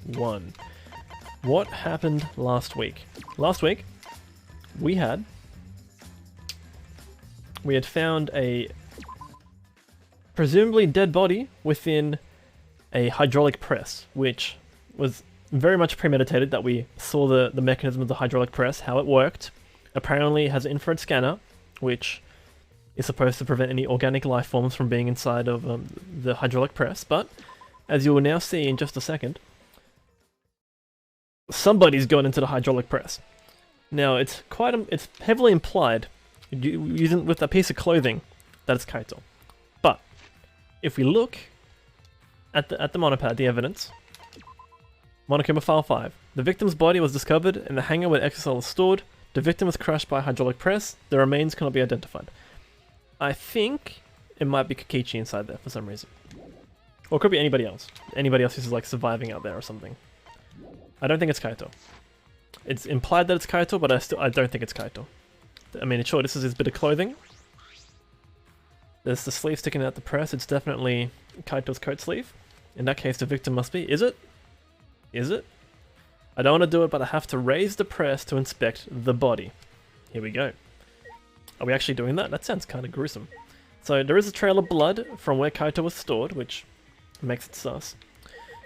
1. What happened last week? Last week, we had found a presumably dead body within a hydraulic press, which was very much premeditated, that we saw the mechanism of the hydraulic press, how it worked. Apparently it has an infrared scanner, which is supposed to prevent any organic life forms from being inside of the hydraulic press, but as you will now see in just a second, somebody's gone into the hydraulic press. Now, it's heavily implied, using with a piece of clothing, that it's Kaito. But if we look at the monopad, the evidence, Monokuma File 5. The victim's body was discovered in the hangar where Exocell is stored. The victim was crushed by a hydraulic press. The remains cannot be identified. I think it might be Kokichi inside there for some reason. Or it could be anybody else. Anybody else who's like surviving out there or something. I don't think it's Kaito. It's implied that it's Kaito, but I don't think it's Kaito. I mean, sure, this is his bit of clothing. There's the sleeve sticking out the press. It's definitely Kaito's coat sleeve. In that case, the victim must be. Is it? Is it? I don't want to do it, but I have to raise the press to inspect the body. Here we go. Are we actually doing that? That sounds kind of gruesome. So there is a trail of blood from where Kaito was stored, which makes it sus.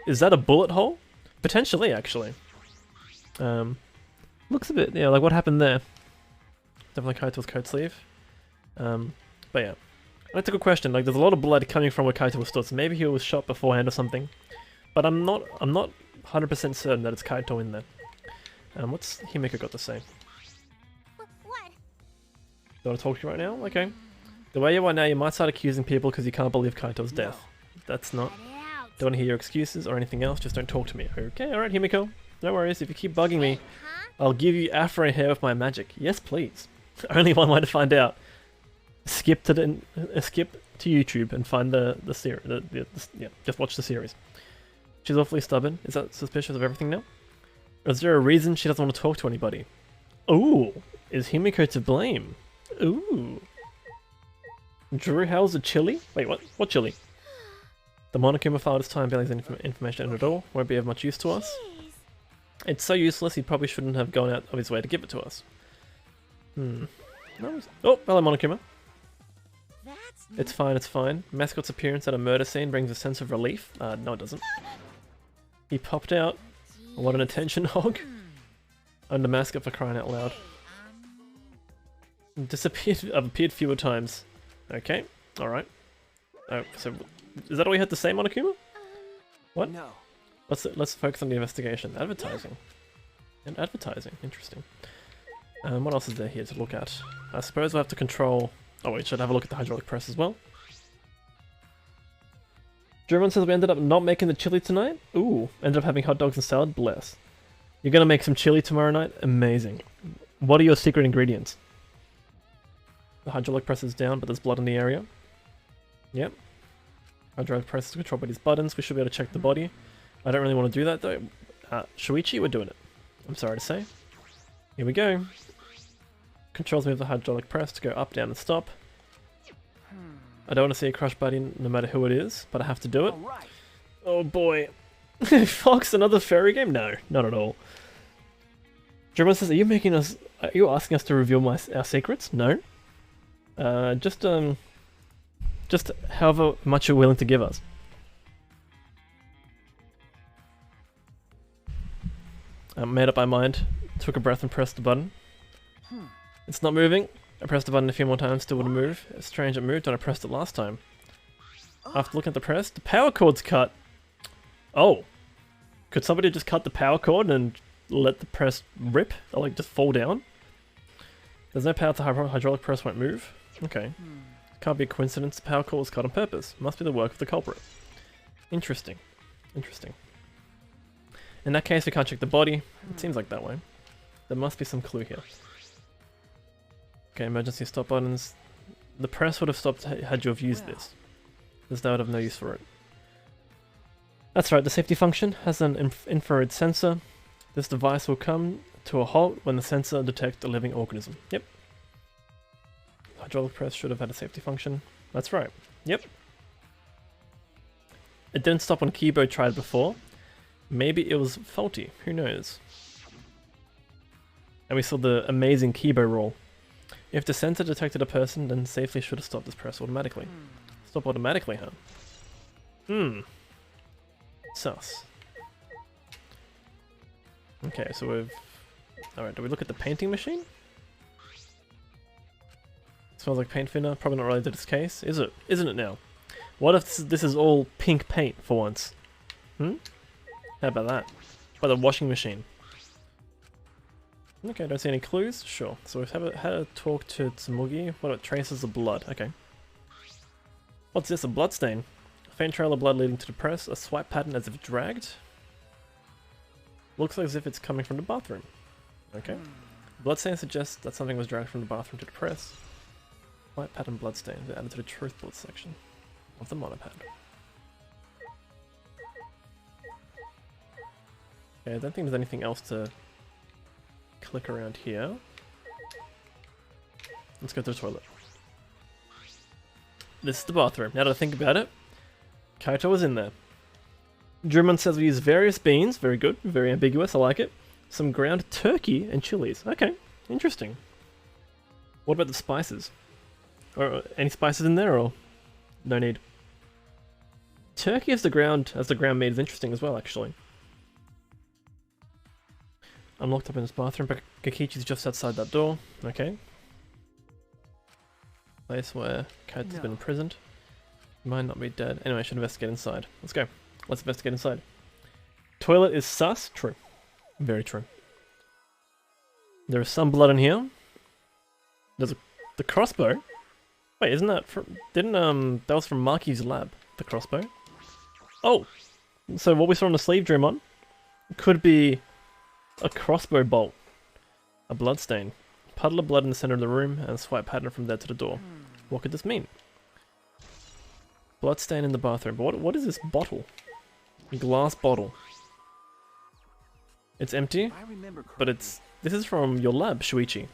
Is that a bullet hole? Potentially, actually. Looks a bit, yeah, like what happened there. Definitely Kaito's coat sleeve. But yeah. That's a good question. Like, there's a lot of blood coming from where Kaito was stored, so maybe he was shot beforehand or something. But I'm not 100% certain that it's Kaito in there. What's Himiko got to say? What? Do I want to talk to you right now? Okay. The way you are now, you might start accusing people because you can't believe Kaito's death. That's not... Don't want to hear your excuses or anything else, just don't talk to me. Okay, alright, Himiko. No worries, if you keep bugging me, I'll give you afro hair with my magic. Yes, please. Only one way to find out. Skip to YouTube and find the series. Yeah, just watch the series. She's awfully stubborn. Is that suspicious of everything now? Or is there a reason she doesn't want to talk to anybody? Ooh, is Himiko to blame? Ooh. Drew, how's the chili? Wait, what? What chili? The Monokuma file this time barely has any information at all. Won't be of much use to us. It's so useless, he probably shouldn't have gone out of his way to give it to us. Oh, hello Monokuma. It's fine, it's fine. Mascot's appearance at a murder scene brings a sense of relief. No it doesn't. He popped out. What an attention hog. I'm the mascot for crying out loud. Disappeared. I've appeared fewer times. Okay, alright. Oh, so is that all you had to say, Monokuma? What? No. Let's focus on the investigation. Advertising. And advertising. Interesting. What else is there here to look at? I suppose we'll have to control... Oh wait, should I have a look at the hydraulic press as well? German says we ended up not making the chili tonight? Ooh, ended up having hot dogs and salad? Bless. You're gonna make some chili tomorrow night? Amazing. What are your secret ingredients? The hydraulic press is down, but there's blood in the area. Yep. Hydraulic press is controlled by these buttons. We should be able to check the body. I don't really want to do that though. Shuichi, we're doing it. I'm sorry to say. Here we go. Controls me with the hydraulic press to go up, down, and stop. I don't want to see a crushed body no matter who it is, but I have to do it. Oh boy. Fox, another fairy game? No, not at all. German says, are you asking us to reveal our secrets? No. Just however much you're willing to give us. I made up my mind, took a breath and pressed the button. It's not moving. I pressed the button a few more times, still wouldn't move. It's strange it moved when I pressed it last time. After looking at the press, the power cord's cut. Oh. Could somebody just cut the power cord and let the press rip? Or like just fall down? There's no power to hydraulic press won't move. Okay. Can't be a coincidence, the power cord was cut on purpose. Must be the work of the culprit. Interesting. Interesting. In that case, we can't check the body. It seems like that way. There must be some clue here. Okay, emergency stop buttons. The press would have stopped had you have used this. This now would have no use for it. That's right, the safety function has an infrared sensor. This device will come to a halt when the sensor detects a living organism. Yep. Hydraulic press should have had a safety function. That's right. Yep. It didn't stop when Kibo tried before. Maybe it was faulty, who knows? And we saw the amazing Kibo roll. If the sensor detected a person, then safely should have stopped this press automatically. Stop automatically, huh? Sus. Okay, so we've... Alright, do we look at the painting machine? Smells like paint thinner, probably not related to this case. Is it? Isn't it now? What if this is all pink paint for once? How about that? By the washing machine. Okay, don't see any clues? Sure. So we've had a talk to Tsumugi. What about traces of blood? Okay. What's this? A blood stain? A faint trail of blood leading to the press. A swipe pattern as if dragged. Looks like as if it's coming from the bathroom. Okay. Blood stain suggests that something was dragged from the bathroom to the press. Swipe pattern blood stain added to the truth bullet section of the monopad. Okay, I don't think there's anything else to click around here. Let's go to the toilet. This is the bathroom. Now that I think about it, Kaito was in there. Drummond says we use various beans. Very good. Very ambiguous. I like it. Some ground turkey and chilies. Okay. Interesting. What about the spices? Or any spices in there, or no need? Turkey as the ground meat is interesting as well, actually. I'm locked up in this bathroom, but Kakichi's just outside that door. Okay. Place where Kaito's been imprisoned. He might not be dead. Anyway, I should investigate inside. Let's go. Let's investigate inside. Toilet is sus? True. Very true. There is some blood in here. There's the crossbow. Wait, isn't that from... that was from Maki's lab, the crossbow. Oh! So what we saw on the sleeve, Drumon, could be a crossbow bolt. A blood stain. Puddle of blood in the center of the room, and a swipe pattern from there to the door. What could this mean? Blood stain in the bathroom. But what is this bottle? A glass bottle. It's empty, but it's... This is from your lab, Shuichi.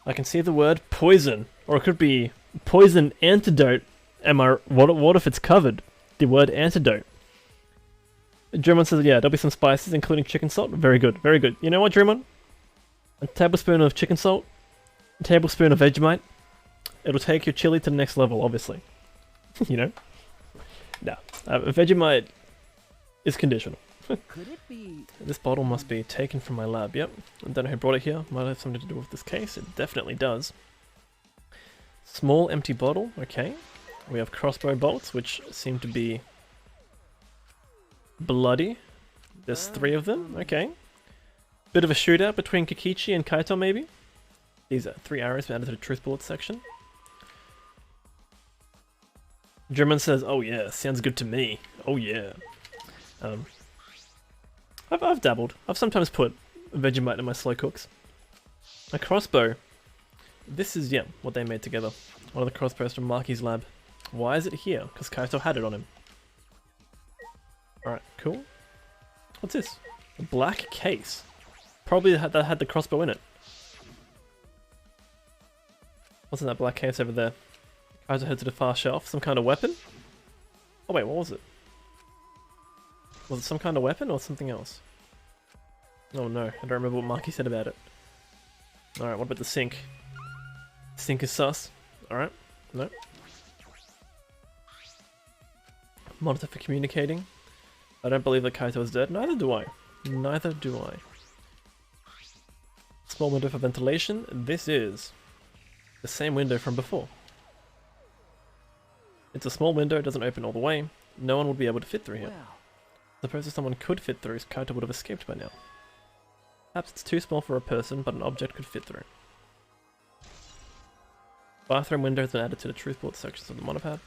I can see the word poison. Or it could be poison antidote. What if it's covered? The word antidote. Drummond says, yeah, there'll be some spices, including chicken salt. Very good, very good. You know what, Drummond? A tablespoon of chicken salt, a tablespoon of Vegemite. It'll take your chili to the next level, obviously. You know? No. Vegemite is conditional. Could it be? This bottle must be taken from my lab, yep. I don't know who brought it here. Might have something to do with this case. It definitely does. Small empty bottle, okay. We have crossbow bolts, which seem to be bloody. There's 3 of them, okay. Bit of a shootout between Kakichi and Kaito, maybe. These are 3 arrows added to the truth bullet section. German says, oh yeah, sounds good to me. Oh yeah. I've dabbled. I've sometimes put Vegemite in my slow cooks. A crossbow. This is, yeah, what they made together. One of the crossbows from Maki's lab. Why is it here? Because Kaito had it on him. Alright, cool. What's this? A black case. Probably that had the crossbow in it. What's in that black case over there? Kaito head to the far shelf. Some kind of weapon? Oh wait, what was it? Was it some kind of weapon or something else? Oh no, I don't remember what Maki said about it. Alright, what about the sink? Sink is sus. Alright, no. Monitor for communicating. I don't believe that Kaito is dead. Neither do I. Neither do I. Small window for ventilation. This is the same window from before. It's a small window, it doesn't open all the way. No one would be able to fit through here. Suppose if someone could fit through, Kaito would have escaped by now. Perhaps it's too small for a person, but an object could fit through. Bathroom window has been added to the truth bullet sections of the monopad.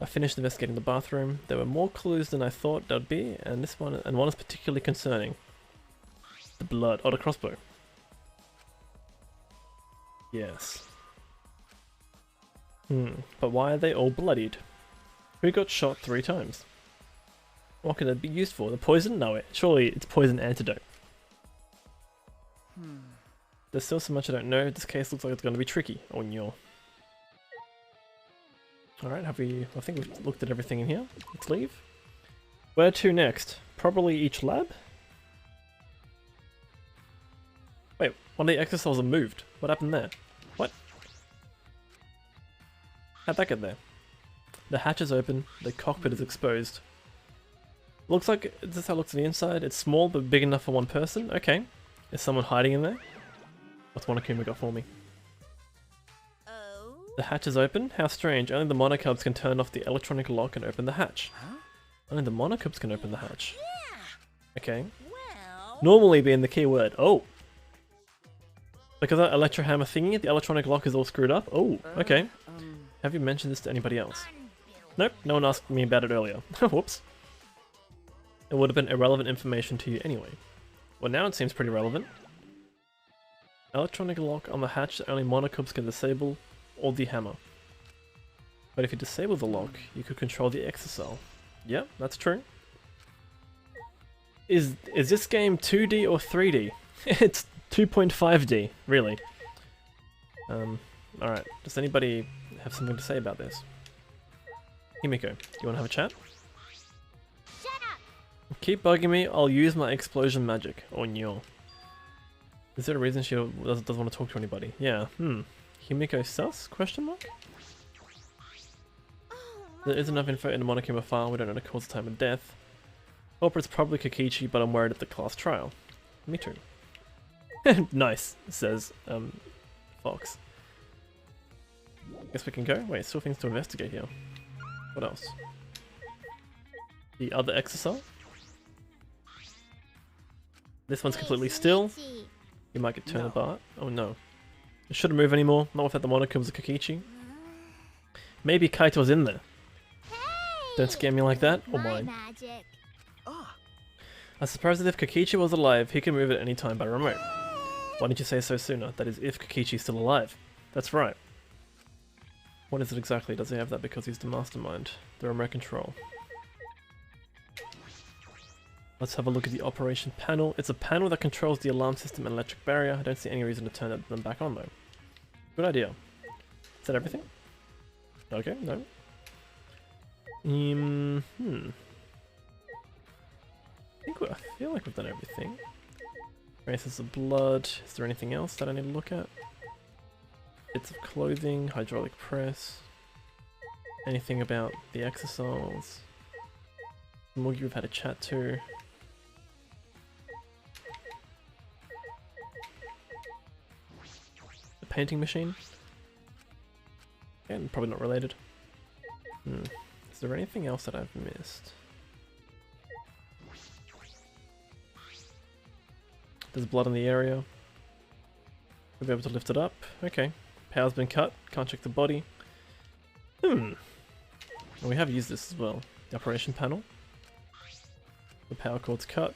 I finished investigating the bathroom. There were more clues than I thought there'd be, and one is particularly concerning. The blood. Oh, the crossbow. Yes. But why are they all bloodied? Who got shot 3 times? What could it be used for? The poison? No, surely it's poison antidote. There's still so much I don't know. This case looks like it's going to be tricky. Oh, no. Alright, I think we've looked at everything in here. Let's leave. Where to next? Probably each lab? Wait, one of the exocells are moved. What happened there? What? How'd that get there? The hatch is open, the cockpit is exposed. Looks like, is this how it looks on the inside? It's small but big enough for one person? Okay. Is someone hiding in there? What's Monokuma got for me? Oh. The hatch is open? How strange. Only the monocubs can turn off the electronic lock and open the hatch. Huh? Only the monocubs can open the hatch. Yeah. Okay. Well. Normally being the key word. Oh! Because that electro hammer thingy, the electronic lock is all screwed up? Oh, okay. Have you mentioned this to anybody else? Nope, no one asked me about it earlier. Whoops. It would have been irrelevant information to you anyway. Well, now it seems pretty relevant. Electronic lock on the hatch that only monocubs can disable, or the hammer. But if you disable the lock, you could control the exocell. Yep, that's true. Is this game 2D or 3D? It's 2.5D, really. Alright, does anybody have something to say about this? Himiko, do you want to have a chat? Shut up. Keep bugging me, I'll use my explosion magic. Oh no. Is there a reason she doesn't want to talk to anybody? Yeah, Himiko sus? Question mark? Oh, There is enough info in the Monokuma file, we don't know the cause of time of death. Culprit's probably Kokichi, but I'm worried at the class trial. Me too. Nice, says, Fox. Guess we can go? Wait, still things to investigate here. What else? The other exocell? This one's completely still. sweetie. You might get turned No. apart. Oh no. It shouldn't move anymore, not without the Monokums of Kokichi. Maybe Kaito's in there. Hey. Don't scare me like that, or My mine. magic. Ah, I suppose that if Kokichi was alive, he could move at any time by remote. Why didn't you say so sooner? That is, if Kokichi's still alive. That's right. What is it exactly? Does he have that because he's the mastermind? The remote control. Let's have a look at the operation panel. It's a panel that controls the alarm system and electric barrier. I don't see any reason to turn them back on though. Good idea. Is that everything? Okay, no. I feel like we've done everything. Traces of blood. Is there anything else that I need to look at? Bits of clothing, hydraulic press. Anything about the exocells? Mugi we've had a chat to. The painting machine? Again, probably not related. Is there anything else that I've missed? There's blood in the area. We'll be able to lift it up. Okay. Power's been cut. Can't check the body. And we have used this as well. The operation panel. The power cord's cut.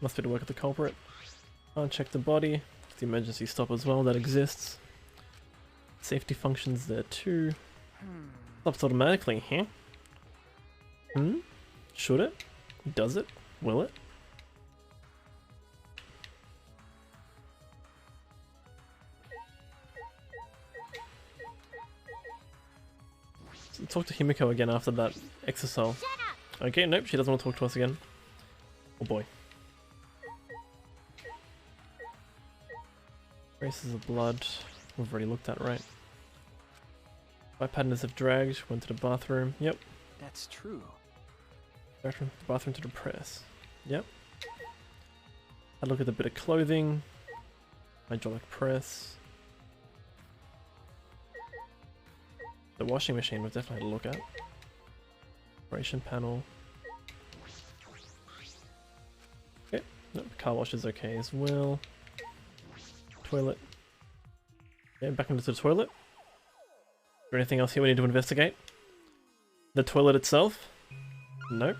Must be to work with the culprit. Can't check the body. It's the emergency stop as well that exists. Safety functions there too. Stops automatically, huh? Should it? Does it? Will it? So talk to Himiko again after that exocell. Shut up. Okay, nope, she doesn't want to talk to us again. Oh boy. Traces of blood. We've already looked at, right? My patterns have dragged, went to the bathroom. Yep. that's true. Bathroom to the press. Yep. I look at the bit of clothing. Hydraulic press. The washing machine we've definitely had a look at. Operation panel. Okay. Nope, car wash is okay as well. Toilet. Okay, back into the toilet. Is there anything else here we need to investigate? The toilet itself? Nope.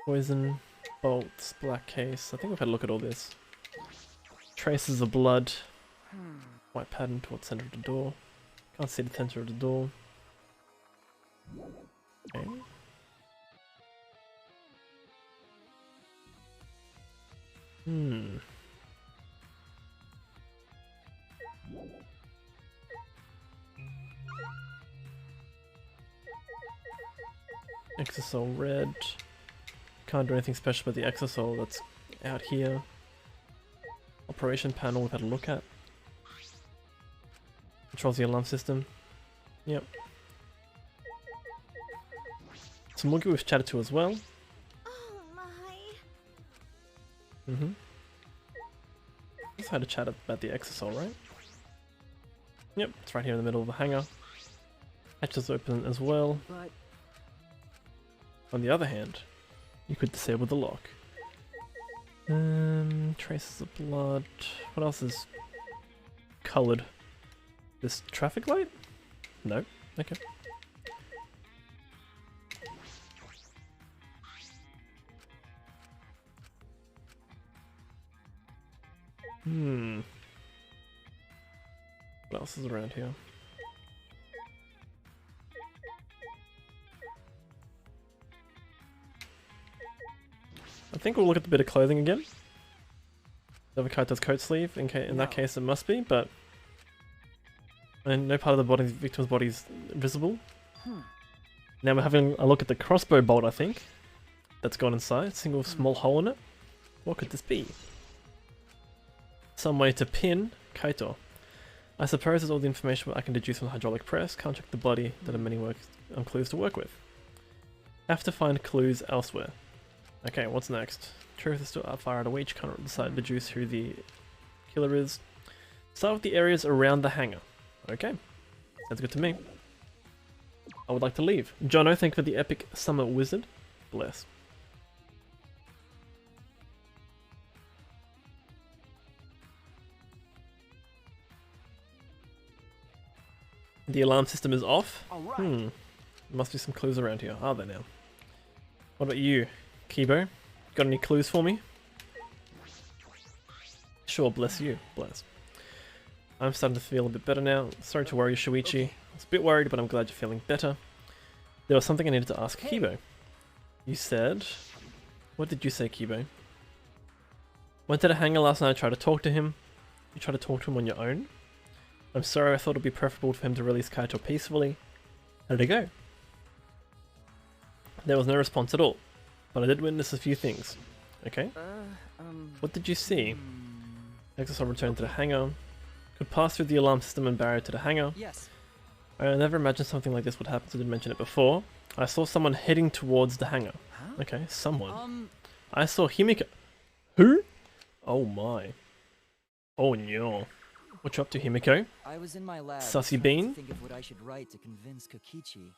Poison, bolts, black case. I think we've had a look at all this. Traces of blood. White pattern towards center of the door. Can't see the center of the door. Okay. Exosol red. Can't do anything special with the Exosol that's out here. Operation panel we've had a look at. Controls the alarm system. Yep. Smoggy we've chatted to as well. Oh my. Just had a chat about the Exosol, right? Yep, it's right here in the middle of the hangar. Hatch is open as well. But On the other hand, you could disable the lock. Traces of blood. What else is coloured? This traffic light? No. Okay. What else is around here? I think we'll look at the bit of clothing again. Kaito's coat sleeve. In that case, it must be, but and no part of the victim's body is visible. Now we're having a look at the crossbow bolt. I think that's gone inside. Single small hole in it. What could this be? Some way to pin Kaito. I suppose there's all the information I can deduce from the hydraulic press. Can't check the body. There are many clues to work with. Have to find clues elsewhere. Okay, what's next? Truth is still far out of reach. Can't decide to deduce who the killer is. Start with the areas around the hangar. Okay, sounds good to me. I would like to leave. Jono, thank you for the epic summer wizard. Bless. The alarm system is off. There must be some clues around here. Are there now? What about you, Kibo? Got any clues for me? Sure, bless you. Bless. I'm starting to feel a bit better now. Sorry to worry you, Shuichi. I was a bit worried, but I'm glad you're feeling better. There was something I needed to ask Kibo. You said... What did you say, Kibo? Went to the hangar last night, tried to talk to him. You tried to talk to him on your own? I'm sorry, I thought it would be preferable for him to release Kaito peacefully. How did it go? There was no response at all, but I did witness a few things. Okay? What did you see? Exosol returned to the hangar. Could pass through the alarm system and barrier to the hangar. yes. I never imagined something like this would happen, so I didn't mention it before. I saw someone heading towards the hangar. Huh? Okay, someone. I saw Himiko. Who? Oh my. Oh no. What you up to, Himiko? I was in my lab Sussy trying bean? to think of what I should write to convince Kokichi.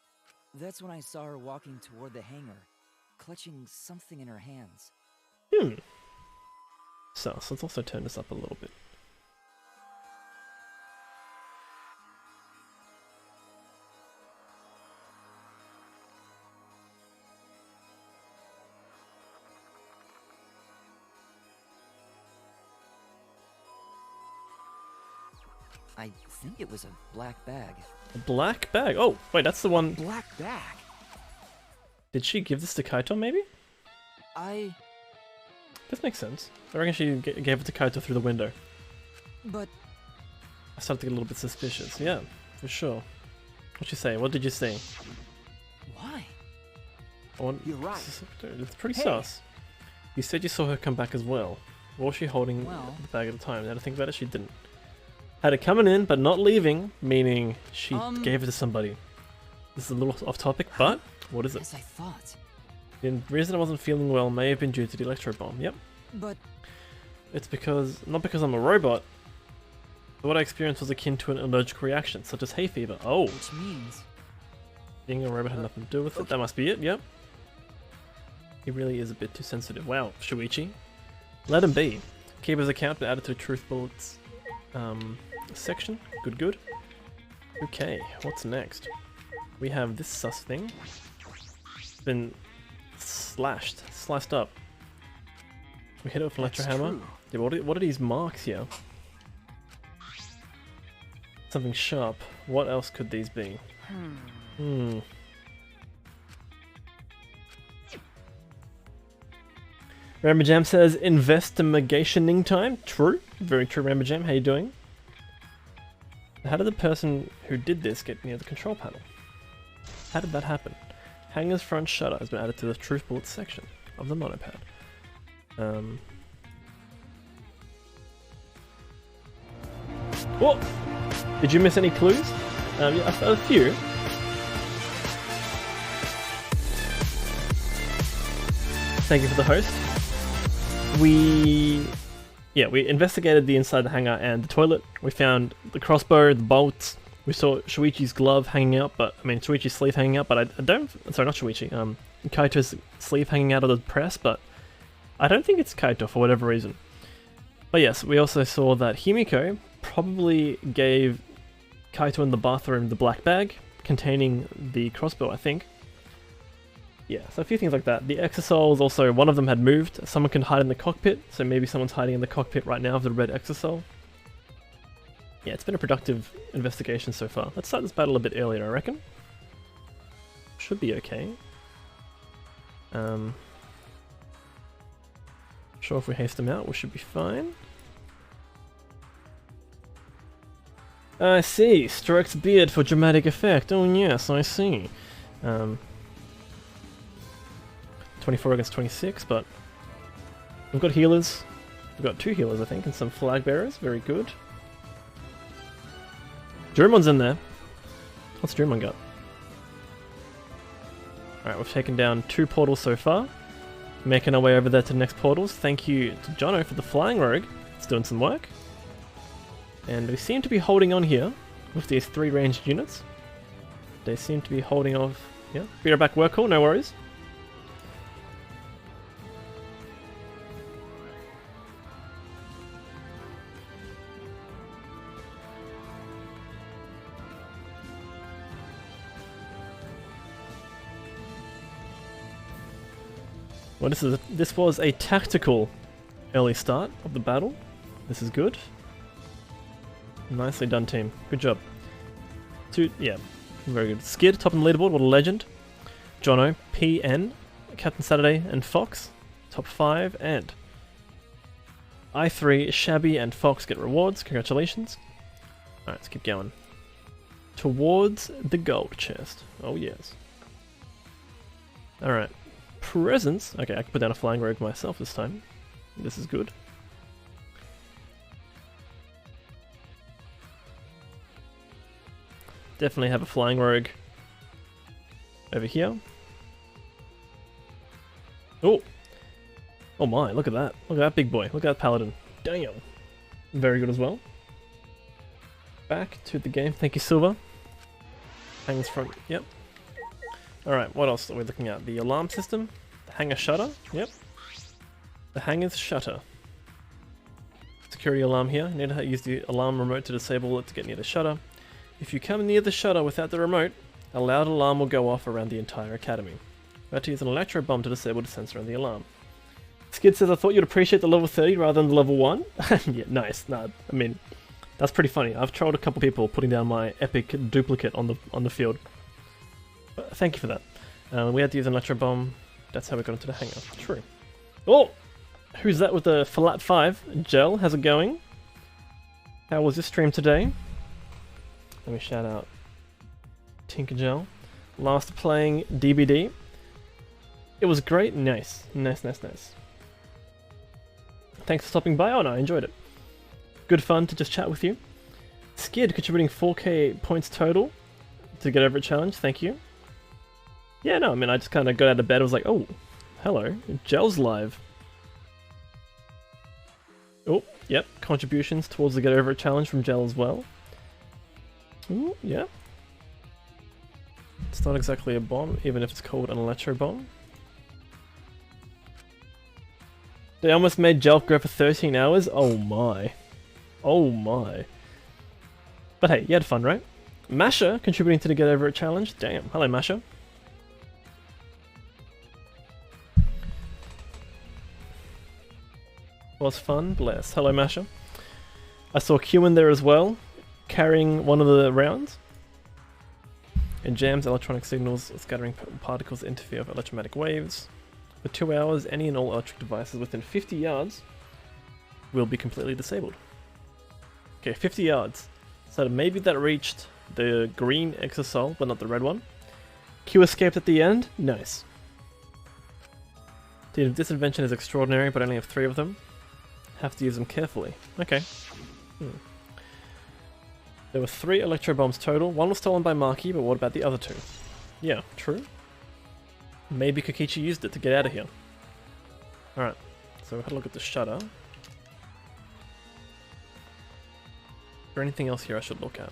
That's when I saw her walking toward the hangar, clutching something in her hands. So let's also turn this up a little bit. I think it was a black bag. A black bag? Oh, wait, that's the one... Black bag? Did she give this to Kaito, maybe? This makes sense. I reckon she gave it to Kaito through the window. But... I started to get a little bit suspicious. Yeah, for sure. What'd you say? What did you see? Why? You're right. It's pretty Hey. sus. You said you saw her come back as well. Or was she holding Well- the bag at the time? Now to think about it, she didn't. Had it coming in, but not leaving, meaning she gave it to somebody. This is a little off topic, but what is it? As I thought. The reason I wasn't feeling well may have been due to the electro bomb. Yep. But... It's because, not because I'm a robot, but what I experienced was akin to an allergic reaction, such as hay fever. Oh, Which means... being a robot had nothing to do with it. That must be it, yep. He really is a bit too sensitive. Wow, Shuichi. Let him be. Kiba's account been added to Truth Bullets section. Good, good. Okay, what's next? We have this sus thing. It's been sliced up. We hit it with an electro That's hammer. true. Yeah, what are these marks here? Something sharp. What else could these be? Ramajam says investigationing time. True. Very true, Ramajam. How you doing? How did the person who did this get near the control panel? How did that happen? Hangar's front shutter has been added to the truth bullet section of the monopad. What? Did you miss any clues? Yeah, a few. Thank you for the host. We investigated the inside of the hangar and the toilet. We found the crossbow, the bolts. We saw Shuichi's glove hanging out, Shuichi's sleeve hanging out, but I don't... Sorry, not Shuichi. Kaito's sleeve hanging out of the press, but I don't think it's Kaito for whatever reason. But yes, we also saw that Himiko probably gave Kaito in the bathroom the black bag containing the crossbow, I think. Yeah, so a few things like that. The exosoles also, one of them had moved. Someone can hide in the cockpit, so maybe someone's hiding in the cockpit right now of the red exosole. Yeah, it's been a productive investigation so far. Let's start this battle a bit earlier, I reckon. Should be okay. Sure, if we haste them out, we should be fine. I see. Strokes beard for dramatic effect. Oh yes, I see. 24 against 26, but we've got healers. We've got 2 healers, I think, and some flag bearers. Very good. Drumon's in there. What's Drumon got? Alright, we've taken down 2 portals so far. Making our way over there to the next portals. Thank you to Jono for the flying rogue. It's doing some work. And we seem to be holding on here with these 3 ranged units. They seem to be holding off. Yeah, be right back, work call, no worries. Well, this was a tactical early start of the battle. This is good. Nicely done, team. Good job. Yeah, very good. Skid, top on the leaderboard, what a legend. Jono, PN, Captain Saturday, and Fox, top 5, and I3, Shabby, and Fox get rewards. Congratulations. Alright, let's keep going. Towards the gold chest. Oh, yes. Alright. Presents. Okay, I can put down a flying rogue myself this time. This is good. Definitely have a flying rogue over here. Oh! Oh my, look at that. Look at that big boy. Look at that paladin. Damn! Very good as well. Back to the game. Thank you, Silver. Hangs front. Yep. Alright, what else are we looking at? The alarm system? The hangar shutter? Yep. The hangar's shutter. Security alarm here. You need to use the alarm remote to disable it to get near the shutter. If you come near the shutter without the remote, a loud alarm will go off around the entire academy. We have to use an electro bomb to disable the sensor on the alarm. Skid says, I thought you'd appreciate the level 30 rather than the level 1. Yeah, nice. Nah, I mean, that's pretty funny. I've trolled a couple people putting down my epic duplicate on the field. But thank you for that. We had to use an electro bomb. That's how we got into the hangar. True. Oh! Who's that with the Flat 5? Gel, how's it going? How was this stream today? Let me shout out Tinker Gel. Last playing DBD. It was great. Nice. Nice. Thanks for stopping by. Oh no, I enjoyed it. Good fun to just chat with you. Skid contributing 4k points total to get over a challenge. Thank you. Yeah, no, I mean, I just kind of got out of bed. I was like, oh, hello. Gel's live. Oh, yep. Contributions towards the get over it challenge from Gel as well. Ooh, yeah. It's not exactly a bomb, even if it's called an electro bomb. They almost made Gel go for 13 hours? Oh my. Oh my. But hey, you had fun, right? Masha contributing to the get over it challenge. Damn. Hello, Masha. Was fun, bless. Hello, Masha. I saw Q in there as well, carrying one of the rounds. It jams electronic signals, scattering particles interfere with electromagnetic waves. For 2 hours, any and all electric devices within 50 yards will be completely disabled. Okay, 50 yards. So maybe that reached the green exosole, but not the red one. Q escaped at the end? Nice. Dude, this invention is extraordinary, but I only have 3 of them. Have to use them carefully. Okay. There were 3 electro bombs total. 1 was stolen by Maki, but what about the other 2? Yeah, true. Maybe Kokichi used it to get out of here. Alright, so we had a look at the shutter. Is there anything else here I should look at?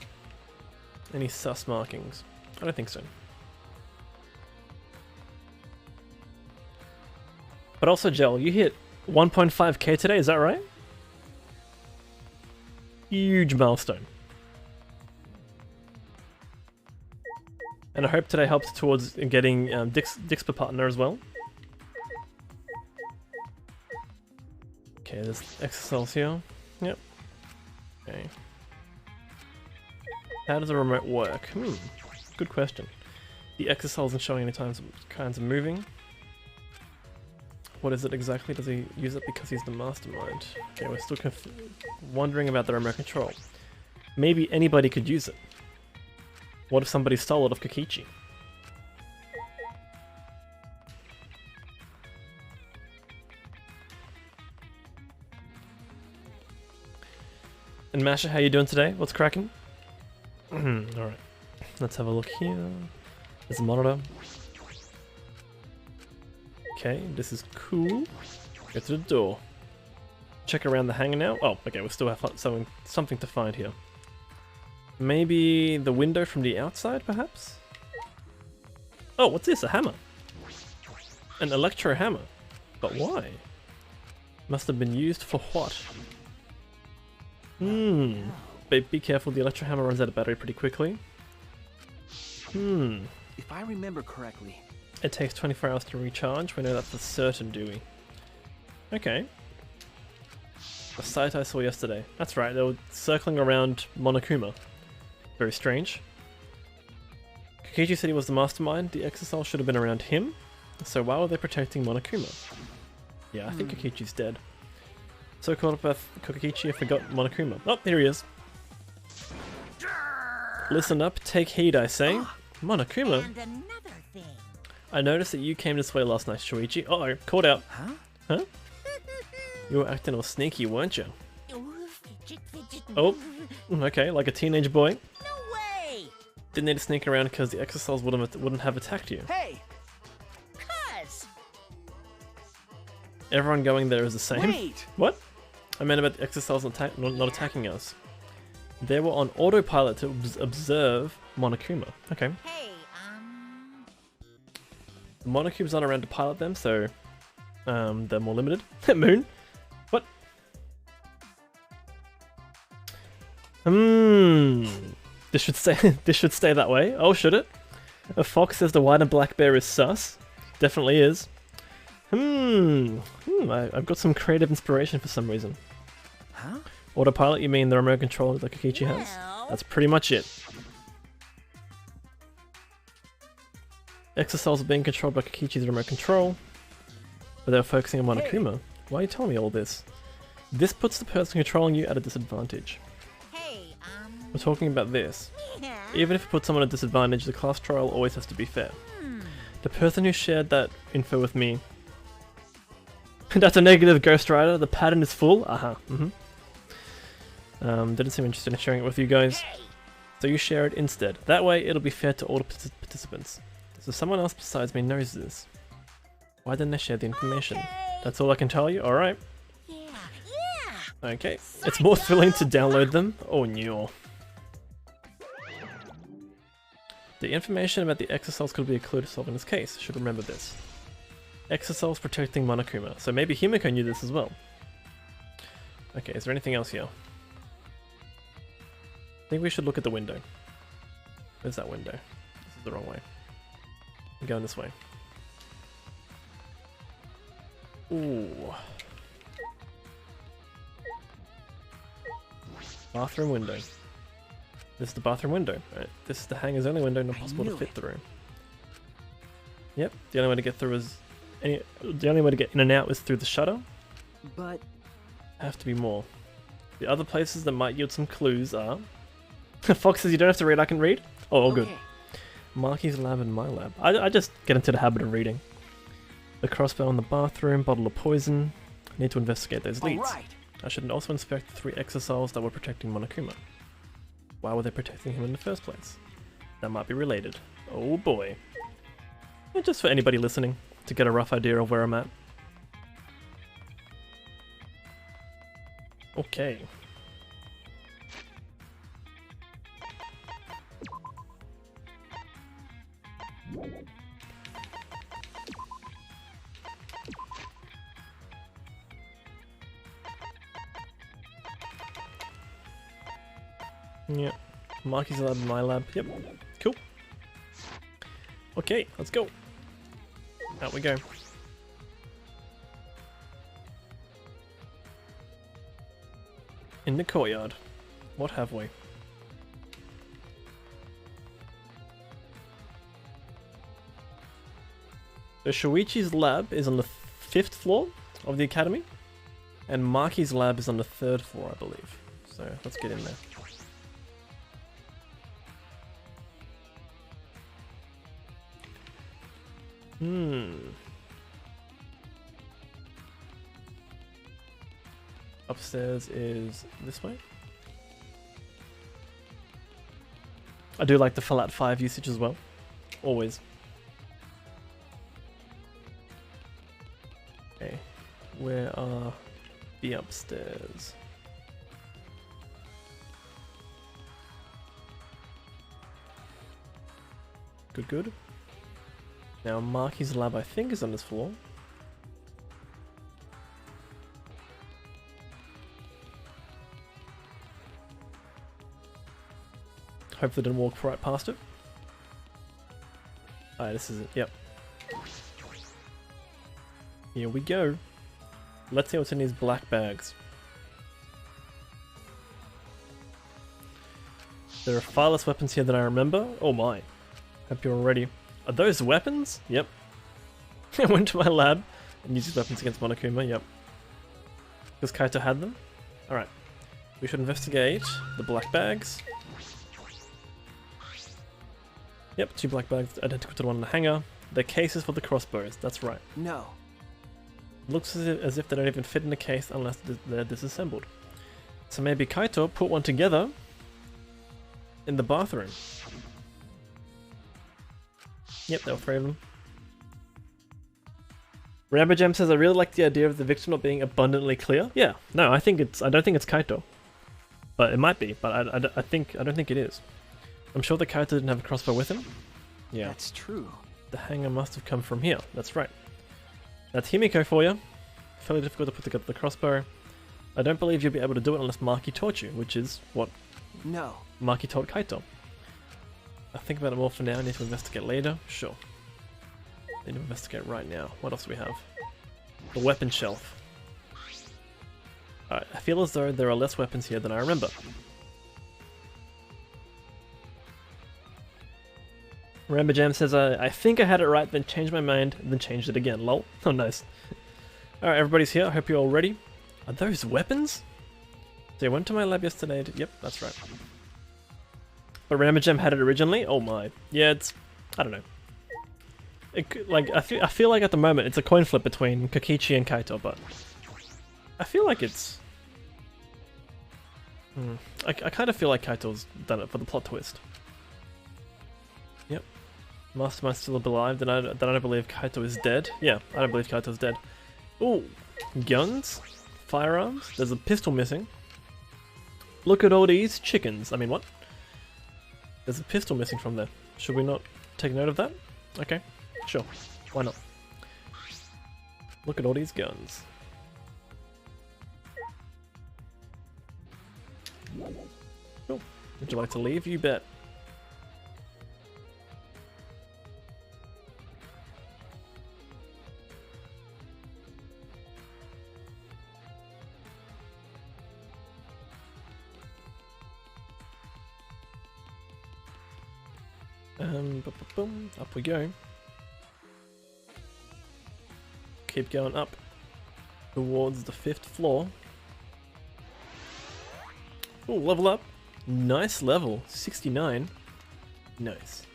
Any sus markings? I don't think so. But also, Gel, you hit 1.5k today, is that right? Huge milestone. And I hope today helps towards getting Dixper partner as well. Okay, there's exocells here. Yep. Okay. How does the remote work? Good question. The exocell isn't showing any kinds of moving. What is it exactly? Does he use it because he's the mastermind? Okay, we're still wondering about the remote control. Maybe anybody could use it. What if somebody stole it off Kokichi? And Masha, how you doing today? What's cracking? Alright, let's have a look here. There's a monitor. Okay, this is cool. Go to the door. Check around the hangar now. Oh, okay, we still have something to find here. Maybe the window from the outside, perhaps? Oh, what's this? A hammer. An electro hammer. But why? Must have been used for what? But be careful, the electro hammer runs out of battery pretty quickly. If I remember correctly, it takes 24 hours to recharge. We know that for certain, do we? Okay. A site I saw yesterday. That's right, they were circling around Monokuma. Very strange. Kokichi said he was the mastermind. The exocell should have been around him. So why were they protecting Monokuma? Yeah, I think Kokichi's dead. So caught up with Kokichi, I forgot Monokuma. Oh, here he is. Listen up, take heed, I say. Monokuma? And another thing. I noticed that you came this way last night, Shuichi. Uh-oh, caught out. Huh? You were acting all sneaky, weren't you? Oh, okay, like a teenage boy. No way! Didn't need to sneak around because the exocells wouldn't have attacked you. hey, Cuz! Everyone going there is the same. wait! What? I meant about the exocells not attacking us. They were on autopilot to observe Monokuma. Okay. Hey, The Monocube's not around to pilot them, so they're more limited. Moon? What? This should stay that way. Oh, should it? A fox says the white and black bear is sus. Definitely is. I've got some creative inspiration for some reason. Huh? Autopilot, you mean the remote control that Kokichi has? Well. That's pretty much it. Exocells are being controlled by Kokichi's remote control, but they're focusing on Monokuma. Why are you telling me all this? This puts the person controlling you at a disadvantage. hey, We're talking about this. yeah. Even if it puts someone at a disadvantage, the class trial always has to be fair. The person who shared that info with me... That's a negative, Ghost Rider. The pattern is full. Didn't seem interested in sharing it with you guys. So you share it instead. That way it'll be fair to all the participants. So someone else besides me knows this. Why didn't I share the information? That's all I can tell you? Alright. Yeah, Okay. It's more thrilling to download them. Oh no. The information about the exocells could be a clue to solving this case. Should remember this. Exocells protecting Monokuma. So maybe Himiko knew this as well. Okay, is there anything else here? I think we should look at the window. Where's that window? This is the wrong way. I'm going this way. Ooh. Bathroom window. This is the bathroom window. Right. This is the hangar's only window not possible to fit through. Yep, the only way to get through is... the only way to get in and out is through the shutter. But Have to be more. The other places that might yield some clues are... Fox says you don't have to read, I can read? Oh, all good. okay. Marky's lab and my lab. I just get into the habit of reading. The crossbow in the bathroom, bottle of poison. I need to investigate those leads. All right. I should also inspect the 3 exosols that were protecting Monokuma. Why were they protecting him in the first place? That might be related. Oh boy. And just for anybody listening, to get a rough idea of where I'm at. Okay. Yep. Marky's lab and my lab. Yep. Cool. Okay, let's go. Out we go. In the courtyard. What have we? So Shuichi's lab is on the 5th floor of the academy, and Marky's lab is on the 3rd floor, I believe. So let's get in there. Upstairs is this way. I do like the Fallout 5 usage as well. Always. Okay. Where are the upstairs? Good, good. Now Marky's lab I think is on this floor. Hopefully didn't walk right past it. Alright, this is it, yep. Here we go. Let's see what's in these black bags. There are far less weapons here than I remember. Oh my. Hope you're all ready. Are those weapons? Yep. I went to my lab and used these weapons against Monokuma, yep. Because Kaito had them? Alright. We should investigate the black bags. Yep, 2 black bags identical to the one in the hangar. They're cases for the crossbows, that's right. No. Looks as if they don't even fit in the case unless they're disassembled. So maybe Kaito put one together in the bathroom. Yep, there were 3 of them. Rambo Jam says, I really like the idea of the victim not being abundantly clear. Yeah, no, I don't think it's Kaito. But it might be, but I don't think it is. I'm sure the Kaito didn't have a crossbow with him. Yeah. That's true. The hanger must have come from here, that's right. That's Himiko for you. Fairly difficult to put together the crossbow. I don't believe you'll be able to do it unless Marky taught you, which is what No. Marky taught Kaito. I think about it more for now, I need to investigate later. Sure. Need to investigate right now. What else do we have? The weapon shelf. Alright, I feel as though there are less weapons here than I remember. Rambo Jam says, I think I had it right, then changed my mind, then changed it again. Lol. Oh, nice. Alright, everybody's here. I hope you're all ready. Are those weapons? So I went to my lab yesterday. Yep, that's right. But Rambo Jam had it originally? Oh my. Yeah, it's... I don't know. I feel like at the moment it's a coin flip between Kokichi and Kaito, but... I feel like it's... I kind of feel like Kaito's done it for the plot twist. Yep. Mastermind's still alive, then I don't believe Kaito is dead. Yeah, I don't believe Kaito's dead. Ooh, guns? Firearms? There's a pistol missing. Look at all these chickens. I mean, what? There's a pistol missing from there. Should we not take note of that? Okay, sure. Why not? Look at all these guns. Cool. Would you like to leave? You bet. Boom, up we go. Keep going up towards the 5th floor. Oh, level up. Nice level. 69. Nice.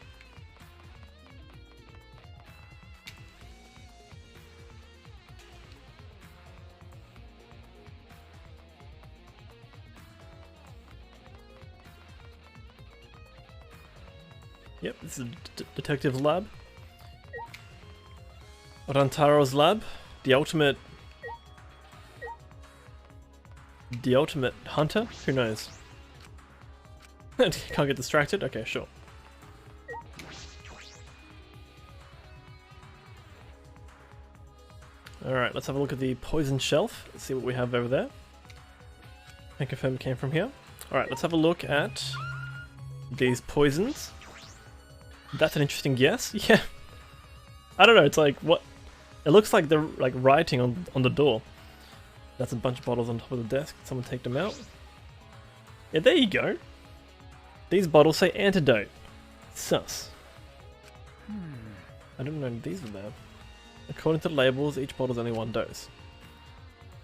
Yep, this is Detective's lab. Rantaro's lab. The ultimate hunter? Who knows? Can't get distracted? Okay, sure. Alright, let's have a look at the poison shelf. Let's see what we have over there. I confirm it came from here. Alright, let's have a look at these poisons. That's an interesting guess. Yeah. I don't know, it's like, what? It looks like they're like writing on the door. That's a bunch of bottles on top of the desk. Someone take them out. Yeah, there you go. These bottles say antidote. Sus. I didn't know these were there. According to the labels, each bottle's only one dose.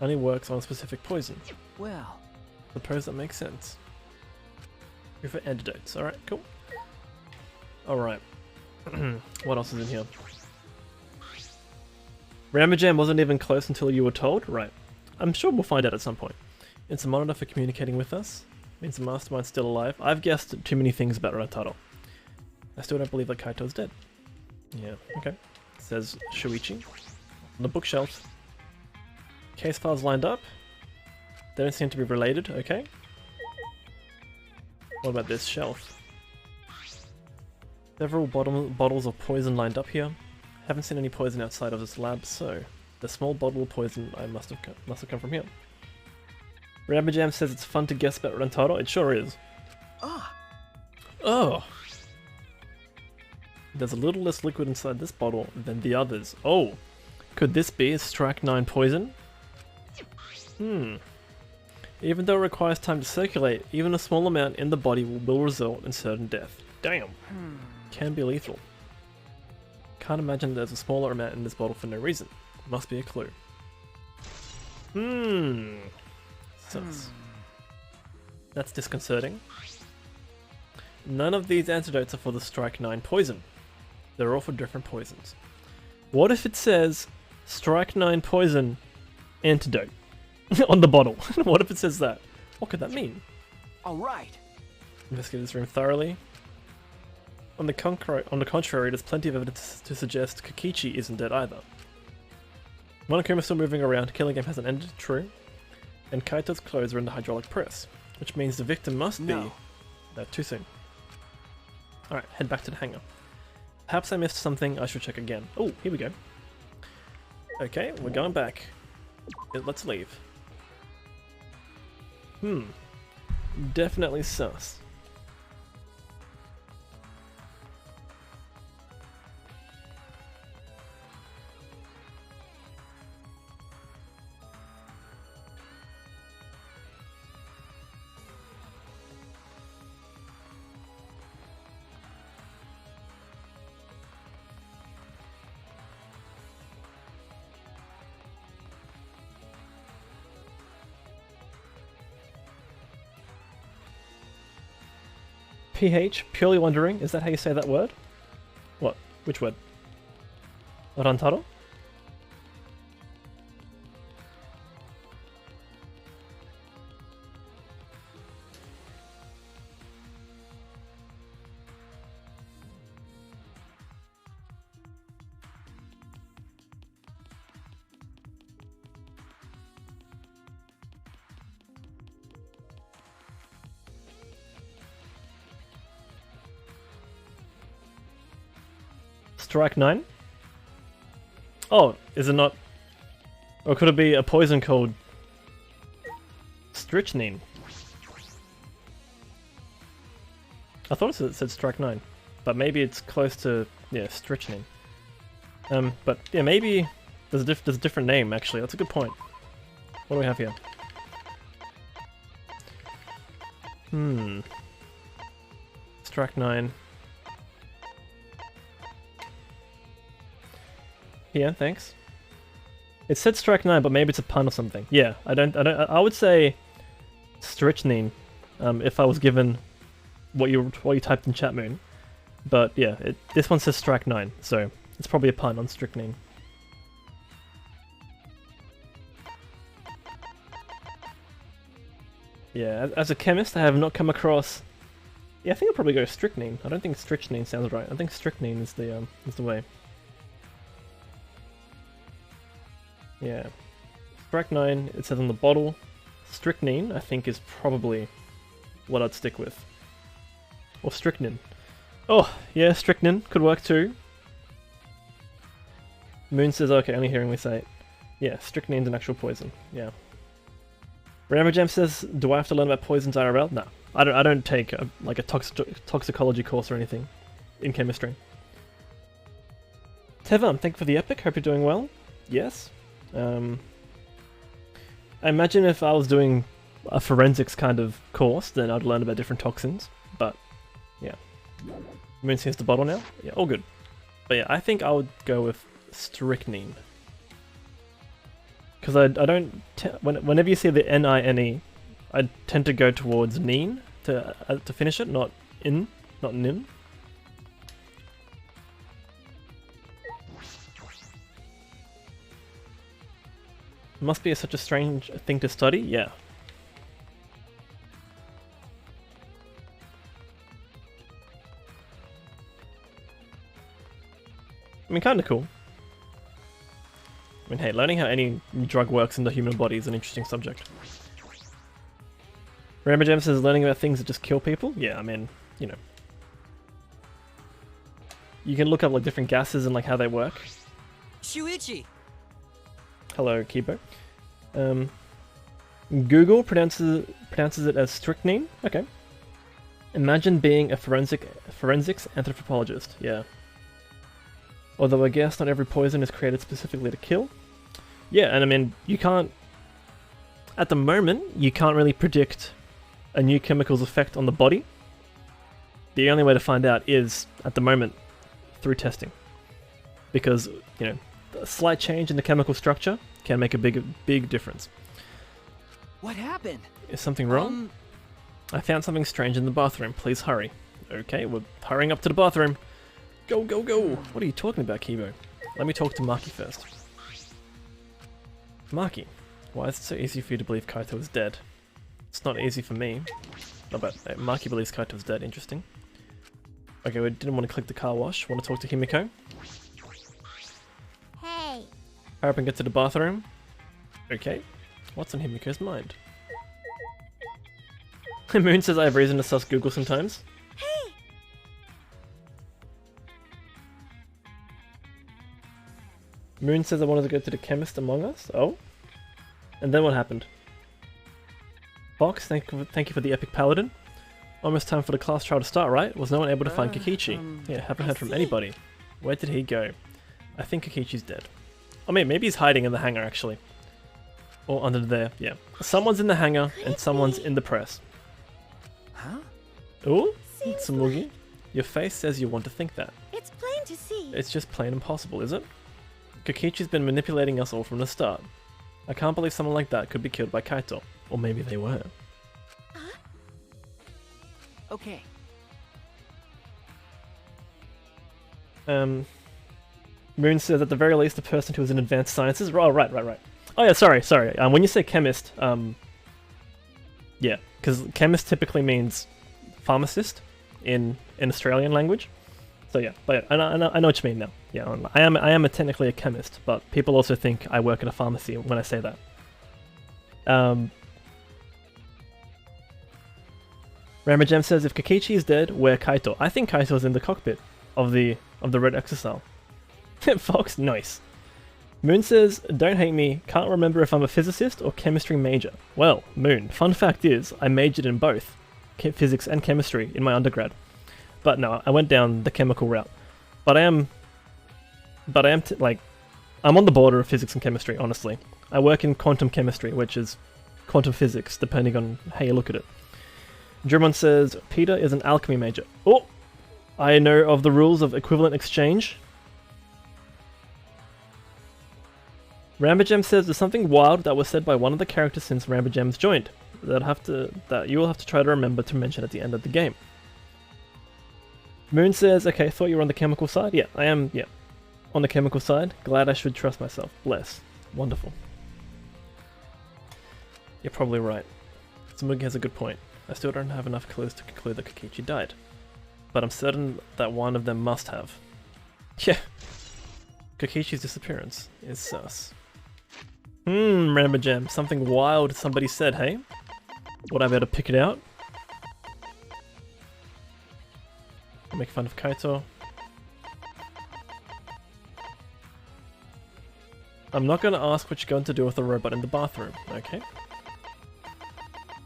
Only works on a specific poison. Well, Suppose that makes sense. Here for antidotes. Alright, cool. Alright. What else is in here? Ramajam wasn't even close until you were told? Right. I'm sure we'll find out at some point. It's a monitor for communicating with us. Means the mastermind's still alive. I've guessed too many things about Rataro. I still don't believe that Kaito's dead. Yeah, okay. It says Shuichi. On the bookshelf. Case files lined up. They don't seem to be related, okay. What about this shelf? Several bottles of poison lined up here. Haven't seen any poison outside of this lab, so the small bottle of poison must have come from here. Ramajam says it's fun to guess about Rantaro. It sure is. ah, Oh! There's a little less liquid inside this bottle than the others. Oh! Could this be a Strike 9 poison? Even though it requires time to circulate, even a small amount in the body will result in certain death. Damn! Can be lethal. Can't imagine there's a smaller amount in this bottle for no reason. Must be a clue. Sus. That's disconcerting. None of these antidotes are for the Strike 9 poison. They're all for different poisons. What if it says Strike 9 poison antidote on the bottle? What if it says that? What could that mean? all right. Investigate this room thoroughly. On the contrary, there's plenty of evidence to suggest Kokichi isn't dead either. Monokuma's still moving around, killing game hasn't ended, true. And Kaito's clothes are in the hydraulic press, which means the victim must be... No, too soon. Alright, head back to the hangar. Perhaps I missed something, I should check again. Oh, here we go. Okay, we're going back. Let's leave. Definitely sus. PH, purely wondering, is that how you say that word? What? Which word? Rantaro? Strike 9? Oh, is it not? Or could it be a poison called strychnine? I thought it said Strike 9, but maybe it's close to, yeah, strychnine. But yeah, maybe there's a different name actually. That's a good point. What do we have here? Strike 9. Yeah, thanks. It said Strike 9, but maybe it's a pun or something. Yeah, I would say strychnine, if I was given what you typed in chat moon. But yeah, this one says Strike 9, so it's probably a pun on strychnine. Yeah, as a chemist, I have not come across Yeah, I think I'll probably go strychnine. I don't think strychnine sounds right. I think strychnine is the way. Yeah. Strychnine, it says on the bottle. Strychnine, I think, is probably what I'd stick with. Or strychnine. Oh, yeah, strychnine could work too. Moon says, okay, only hearing me say it. Yeah, strychnine's an actual poison. Yeah. Ramajam says, do I have to learn about poisons IRL? No. I don't take a toxicology course or anything in chemistry. Tevam, thank you for the epic. Hope you're doing well. Yes. I imagine if I was doing a forensics kind of course, then I'd learn about different toxins. But, yeah. Moon sees the bottle now? Yeah, all good. But yeah, I think I would go with strychnine. Because I don't... whenever you see the N-I-N-E, I tend to go towards neen to finish it, not nin. Must be such a strange thing to study, yeah. I mean, kinda cool. I mean, hey, learning how any drug works in the human body is an interesting subject. Ramajam says learning about things that just kill people? Yeah, I mean, you know. You can look up like different gases and like how they work. Shuichi! Hello, Kibo. Google pronounces it as strychnine. Okay. Imagine being a forensics anthropologist. Yeah. Although I guess not every poison is created specifically to kill. Yeah, and I mean, you can't... At the moment, you can't really predict a new chemical's effect on the body. The only way to find out is, at the moment, through testing. Because, you know, a slight change in the chemical structure can make a big difference. What happened? Is something wrong? I found something strange in the bathroom. Please hurry. Okay, we're hurrying up to the bathroom. Go, go, go! What are you talking about, Kibo? Let me talk to Maki first. Maki, why is it so easy for you to believe Kaito is dead? It's not easy for me. Oh, but Maki believes Kaito is dead. Interesting. Okay, we didn't want to click the car wash. Want to talk to Himiko? Hey. Hurry up and get to the bathroom. Okay. What's on Himiko's mind? Moon says I have reason to sus Google sometimes. Hey. Moon says I wanted to go to the chemist among us. Oh. And then what happened? Fox, thank you for the epic paladin. Almost time for the class trial to start, right? Was no one able to find Kokichi? Yeah, haven't heard from anybody. Where did he go? I think Kokichi's dead. I mean, maybe he's hiding in the hangar, actually. Or under there, yeah. Someone's in the hangar, and someone's in the press. Huh? Ooh, Tsumugi. Your face says you want to think that. It's plain to see. It's just plain impossible, is it? Kokichi's been manipulating us all from the start. I can't believe someone like that could be killed by Kaito. Or maybe they were. Okay. Moon says at the very least the person who is in advanced sciences. Oh, right. Oh yeah, sorry. When you say chemist, yeah, because chemist typically means pharmacist in Australian language. So yeah, but I know what you mean now. Yeah, I am technically a chemist, but people also think I work in a pharmacy when I say that. Ramajam says if Kokichi is dead, where Kaito? I think Kaito's in the cockpit of the red exosuit. Fox, nice. Moon says, don't hate me, can't remember if I'm a physicist or chemistry major. Well, Moon, fun fact is, I majored in both, physics and chemistry, in my undergrad. But no, I went down the chemical route. But I am I'm on the border of physics and chemistry, honestly. I work in quantum chemistry, which is quantum physics, depending on how you look at it. Drummond says, Peter is an alchemy major. Oh! I know of the rules of equivalent exchange. Rambajam says there's something wild that was said by one of the characters since Rambajam's joined. That you will have to try to remember to mention at the end of the game. Moon says, okay, thought you were on the chemical side? Yeah, I am, yeah. On the chemical side. Glad I should trust myself. Bless. Wonderful. You're probably right. Tsumugi has a good point. I still don't have enough clues to conclude that Kokichi died. But I'm certain that one of them must have. Yeah. Kokichi's disappearance is sus. Remember Gem, something wild somebody said, hey? Would I better pick it out? Make fun of Kaito. I'm not gonna ask what you're going to do with the robot in the bathroom, okay?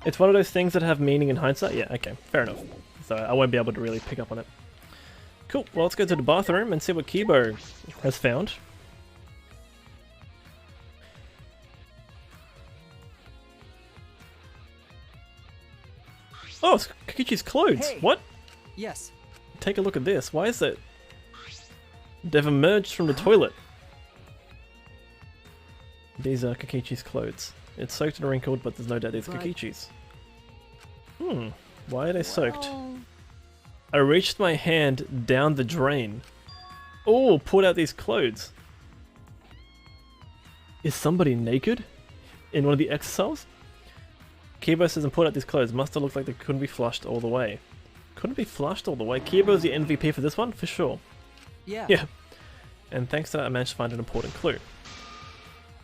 It's one of those things that have meaning in hindsight? Yeah, okay, fair enough. So I won't be able to really pick up on it. Cool, well let's go to the bathroom and see what Kibo has found. Oh, it's Kokichi's clothes! Hey. What? Yes. Take a look at this. Why is it? They've emerged from the toilet. These are Kokichi's clothes. It's soaked and wrinkled, but there's no doubt it's But- Kokichi's. Why are they soaked? Well, I reached my hand down the drain. Oh, pulled out these clothes. Is somebody naked? In one of the exercises? Kibo says and pulled out these clothes. Must have looked like they couldn't be flushed all the way. Couldn't be flushed all the way? Kibo's the MVP for this one? For sure. Yeah. Yeah. And thanks to that I managed to find an important clue.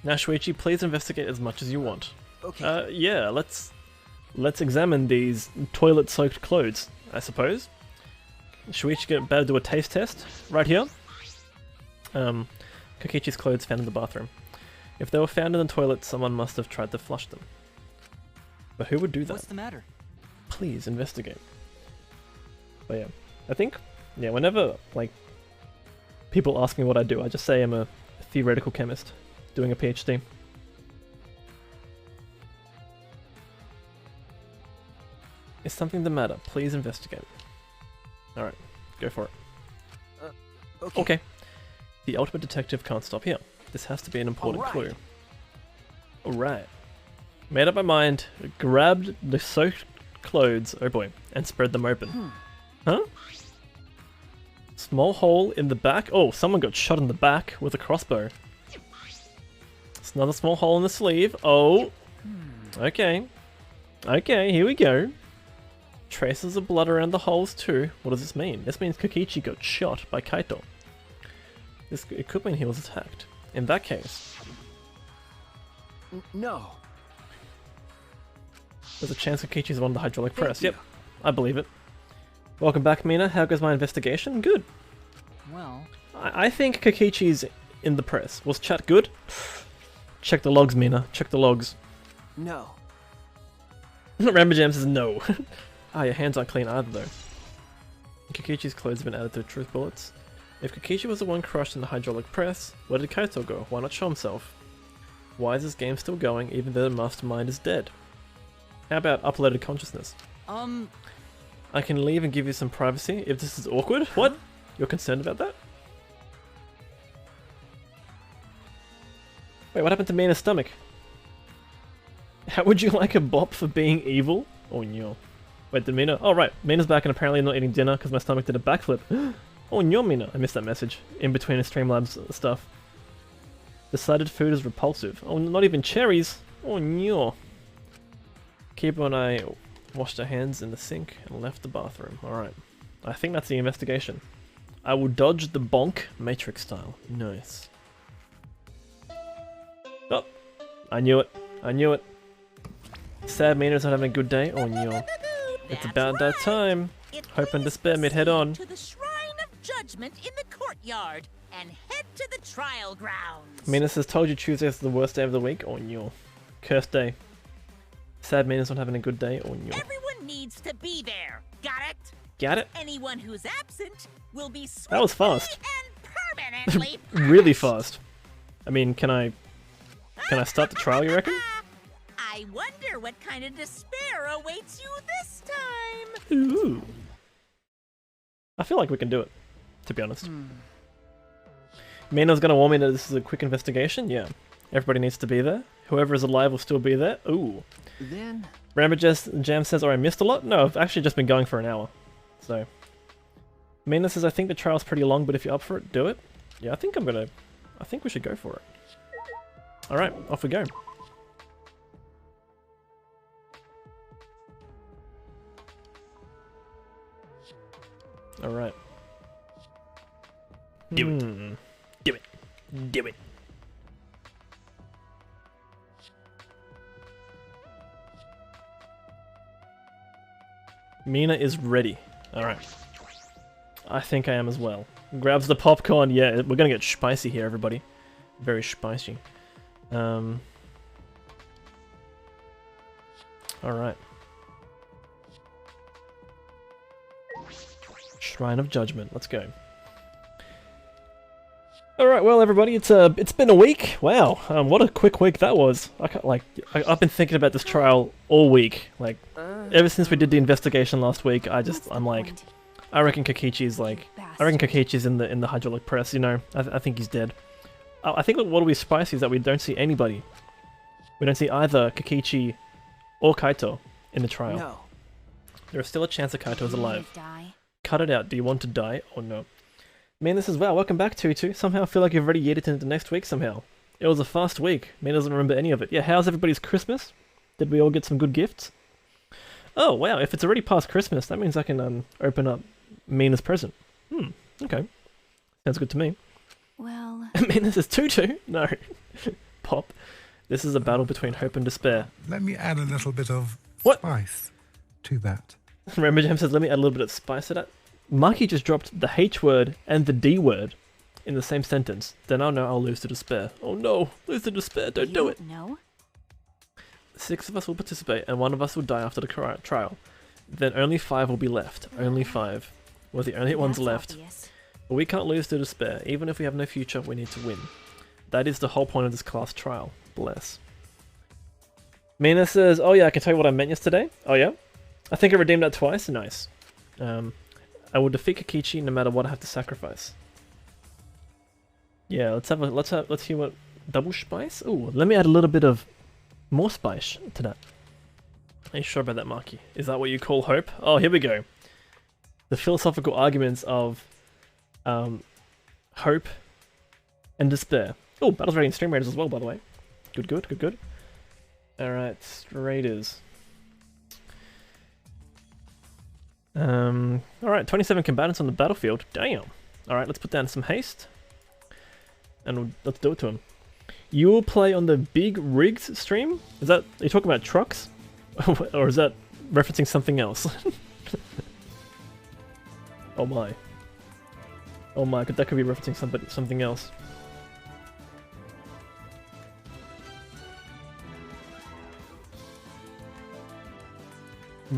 Now Shuichi, please investigate as much as you want. Okay. Yeah, let's examine these toilet-soaked clothes, I suppose. Shuichi better do a taste test right here. Kokichi's clothes found in the bathroom. If they were found in the toilet, someone must have tried to flush them. But who would do that? What's the matter? Please investigate. But yeah, I think, yeah, whenever, like, people ask me what I do, I just say I'm a theoretical chemist doing a PhD. Is something the matter? Please investigate. Alright, go for it. Okay. Okay. The ultimate detective can't stop here. This has to be an important Alright. clue. Alright. Made up my mind, grabbed the soaked clothes, oh boy, and spread them open. Huh? Small hole in the back. Oh, someone got shot in the back with a crossbow. It's another small hole in the sleeve. Oh. Okay. Okay, here we go. Traces of blood around the holes too. What does this mean? This means Kokichi got shot by Kaito. It could mean he was attacked. In that case, No. there's a chance Kokichi's won the hydraulic press. you. Yep, I believe it. Welcome back, Mina. How goes my investigation? Good. Well, I think Kokichi's in the press. Was chat good? Check the logs, Mina. Check the logs. No. Rambo Jam says no. Your hands aren't clean either, though. Kokichi's clothes have been added to truth bullets. If Kokichi was the one crushed in the hydraulic press, where did Kaito go? Why not show himself? Why is this game still going even though the mastermind is dead? How about uploaded consciousness? I can leave and give you some privacy if this is awkward. What? You're concerned about that? Wait, what happened to Mina's stomach? How would you like a bop for being evil? Oh no. Wait, did Mina? Oh right, Mina's back and apparently I'm not eating dinner because my stomach did a backflip. Oh no, Mina. I missed that message in between the Streamlabs stuff. Decided food is repulsive. Oh, not even cherries. Oh no. Kibo and I washed our hands in the sink and left the bathroom. Alright. I think that's the investigation. I will dodge the bonk Matrix style. Nice. Oh, I knew it. I knew it. Sad Mina's not having a good day. Oh no. It's That's about that right. time. It Hope and please despair meet head on. proceed to the shrine of judgment in the courtyard and head to the trial grounds. Mina says, told you Tuesday is the worst day of the week. Oh no. Cursed day. Sad Mina's not having a good day. Oh no. Everyone needs to be there. Got it? Got it? Anyone who's absent will be That was swiftly fast. and permanently Really punished. fast. I mean, can I start the trial, you reckon? I wonder what kind of despair awaits you this time. Ooh. I feel like we can do it, to be honest. Mina's gonna warn me that this is a quick investigation? Yeah. Everybody needs to be there. Whoever is alive will still be there. Ooh. Then Rambo Jam says, oh, I missed a lot? No, I've actually just been going for an hour. So. Mina says, I think the trial's pretty long, but if you're up for it, do it. Yeah, I think we should go for it. Alright, off we go. Alright. Do it. Do it. Do it. Mina is ready. Alright. I think I am as well. Grabs the popcorn. Yeah, we're gonna get spicy here, everybody. Very spicy. Alright. Shrine of Judgment. Let's go. Alright, well everybody, it's been a week. Wow, what a quick week that was. I've been thinking about this trial all week. Like, ever since we did the investigation last week, I'm like, I reckon Kokichi's in the hydraulic press, you know. I think he's dead. I think what'll be spicy is that we don't see anybody. We don't see either Kokichi or Kaito in the trial. No. There is still a chance that Kaito is alive. Die. Cut it out. Do you want to die or no? Man, this as well. Welcome back, Tutu. Somehow I feel like you've already yeeted into next week somehow. It was a fast week. Man doesn't remember any of it. Yeah, how's everybody's Christmas? Did we all get some good gifts? Oh, wow. If it's already past Christmas, that means I can open up Mina's present. Okay. Sounds good to me. Well... Mina says Tutu? No. Pop. This is a battle between hope and despair. Let me add a little bit of What? spice to that. Remember Jam says, let me add a little bit of spice to that. Maki just dropped the H word and the D word in the same sentence. Then I'll know I'll lose to despair. Oh no, lose to despair, don't do it. No. 6 of us will participate and 1 of us will die after the trial. Then only 5 will be left. Only 5. We're the only ones left. Obvious. But we can't lose to despair. Even if we have no future, we need to win. That is the whole point of this class trial. Bless. Mina says, oh yeah, I can tell you what I meant yesterday. Oh yeah? I think I redeemed that twice. Nice. I will defeat Kokichi no matter what I have to sacrifice. Yeah, let's hear what double spice. Ooh, let me add a little bit of more spice to that. Are you sure about that, Maki? Is that what you call hope? Oh, here we go. The philosophical arguments of hope and despair. Oh, battles rating stream raiders as well, by the way. Good. Alright, raiders. Alright, 27 combatants on the battlefield. Damn. Alright, let's put down some haste. And let's do it to him. You will play on the Big Rigs stream? Are you talking about trucks? Or is that referencing something else? Oh my. Oh my, that could be referencing something else.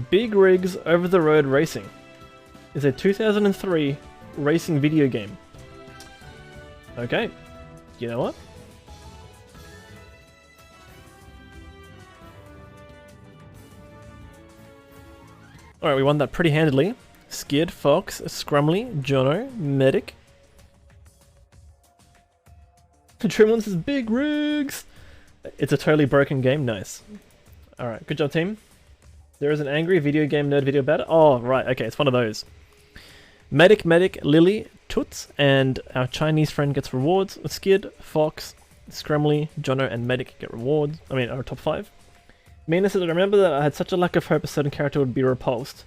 Big Rigs Over the Road Racing is a 2003 racing video game. Okay, you know what? Alright, we won that pretty handily. Skid, Fox, Scrumley, Jono, Medic. Trimlin says Big Rigs! It's a totally broken game, nice. Alright, good job team. There is an angry video game nerd video about it. Oh, right, okay, it's one of those. Medic, Lily, Toots, and our Chinese friend gets rewards. Skid, Fox, Scrumley, Jono, and Medic get rewards. I mean, our top 5. Mina says, I remember that I had such a lack of hope a certain character would be repulsed.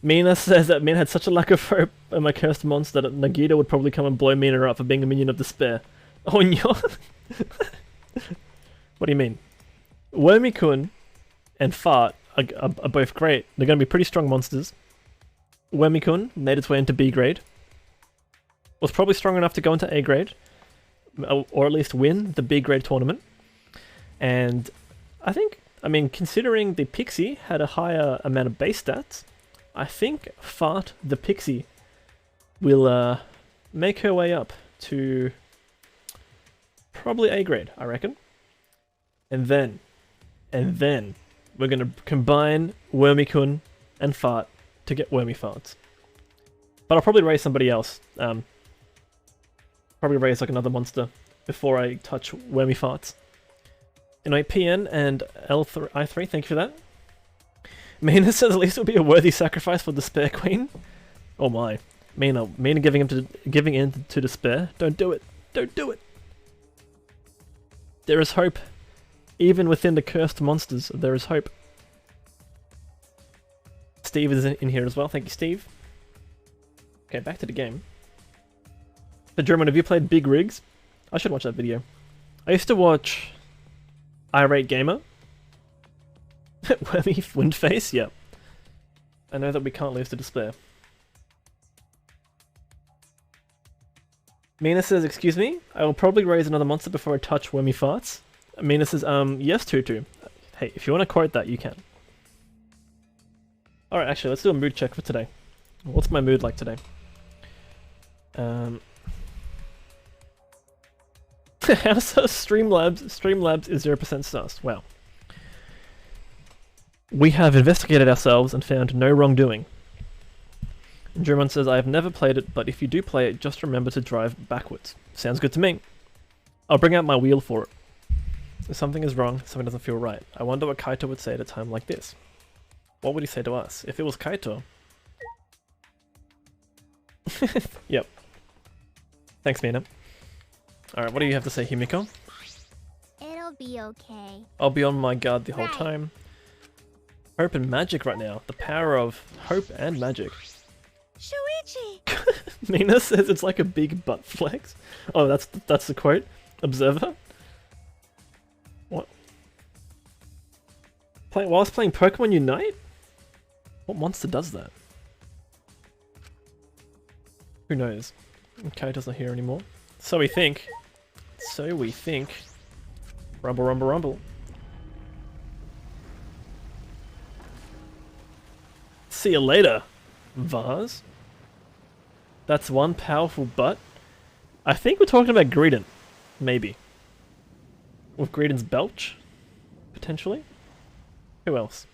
Mina says that Mina had such a lack of hope in my cursed monster that Nagita would probably come and blow Mina up for being a minion of despair. Oh no! What do you mean? Wormy-kun and Fart are both great. They're going to be pretty strong monsters. Wormy-kun made its way into B grade. Was probably strong enough to go into A grade. Or at least win the B grade tournament. And I mean, considering the Pixie had a higher amount of base stats, I think Fart the Pixie will make her way up to probably A grade, I reckon. And then we're going to combine Wormy-kun and Fart to get Wormy Farts. But I'll probably raise somebody else. Probably raise like another monster before I touch Wormy Farts. Anyway, PN and I3, thank you for that. Mina says at least it would be a worthy sacrifice for Despair Queen. Oh my. Mina giving in to despair. Don't do it. Don't do it. There is hope. Even within the cursed monsters, there is hope. Steve is in here as well. Thank you, Steve. Okay, back to the game. So German, have you played Big Rigs? I should watch that video. I used to watch Irate Gamer. Wormy Windface, yep. I know that we can't lose to despair. Mina says, excuse me? I will probably raise another monster before I touch Wormy Farts. Mina says, yes, Tutu. Hey, if you want to quote that, you can. Alright, actually, let's do a mood check for today. What's my mood like today? How's Streamlabs? Streamlabs is 0% sus. Wow. We have investigated ourselves and found no wrongdoing. German says, I have never played it, but if you do play it, just remember to drive backwards. Sounds good to me. I'll bring out my wheel for it. If something is wrong, something doesn't feel right. I wonder what Kaito would say at a time like this. What would he say to us? If it was Kaito... Yep. Thanks, Mina. Alright, what do you have to say, Himiko? It'll be okay. I'll be on my guard the whole time. Hope and magic right now. The power of hope and magic. Shuichi! Mina says it's like a big butt flex. Oh, that's the quote. Observer? What? Whilst playing Pokemon Unite? What monster does that? Who knows? Kaito's not here anymore. So we think. So we think. Rumble, rumble, rumble. See you later, Vase. That's one powerful butt. I think we're talking about Greedent. Maybe. With Greedent's belch? Potentially? Who else?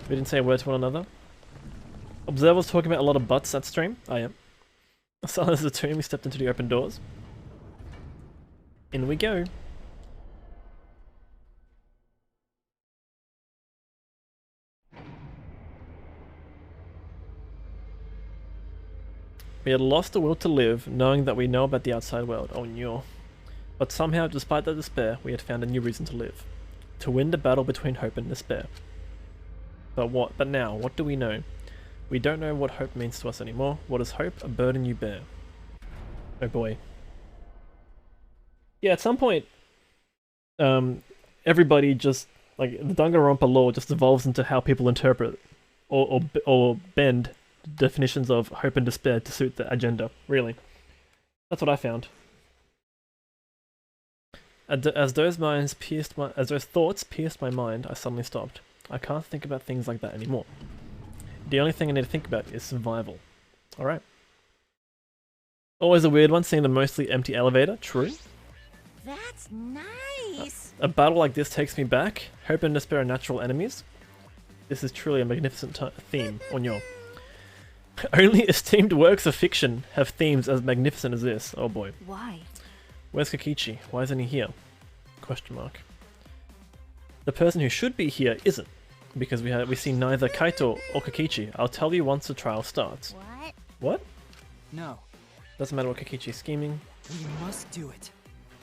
We didn't say a word to one another. Observer's talking about a lot of butts that stream. I am. Silence as a tomb, we stepped into the open doors. In we go. We had lost the will to live, knowing that we know about the outside world. Oh no. But somehow, despite that despair, we had found a new reason to live. To win the battle between hope and despair. But now, what do we know? We don't know what hope means to us anymore. What is hope? A burden you bear. Oh boy. Yeah, at some point, everybody just, like, the Danganronpa lore just evolves into how people interpret or bend definitions of hope and despair to suit the agenda, really. That's what I found. As those thoughts pierced my mind, I suddenly stopped. I can't think about things like that anymore. The only thing I need to think about is survival. Alright. Always a weird one, seeing the mostly empty elevator. True. That's nice! A battle like this takes me back. Hope and despair are natural enemies. This is truly a magnificent theme, Onyo. Only esteemed works of fiction have themes as magnificent as this. Oh boy. Why? Where's Kokichi? Why isn't he here? Question mark. The person who should be here isn't, because we see neither Kaito or Kokichi. I'll tell you once the trial starts. What? What? No, Doesn't matter what Kokichi's scheming. we must do it.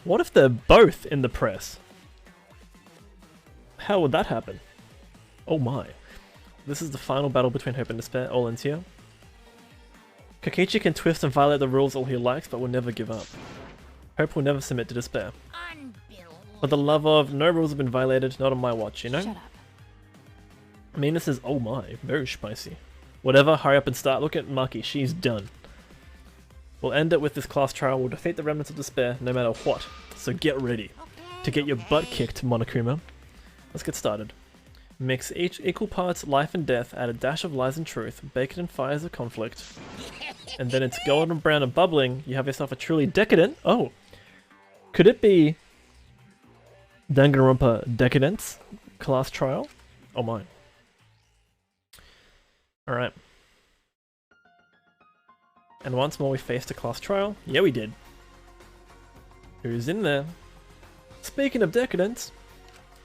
What if they're both in the press? How would that happen? Oh my. This is the final battle between hope and despair. All ends here. Kokichi can twist and violate the rules all he likes, but will never give up. Hope will never submit to despair. Unbelievable. For the love of, no rules have been violated, not on my watch, you know? Shut up. Mina says, oh my, very spicy. Whatever, hurry up and start. Look at Maki, she's done. We'll end it with this class trial. We'll defeat the remnants of despair, no matter what. So get ready to get your butt kicked, Monokuma. Let's get started. Mix each equal parts life and death, add a dash of lies and truth, bake it in fires of conflict, and then it's golden brown and bubbling. You have yourself a truly decadent... Oh! Could it be Danganronpa Decadence class trial? Oh my. Alright. And once more we faced a class trial. Yeah, we did. Who's in there? Speaking of decadence,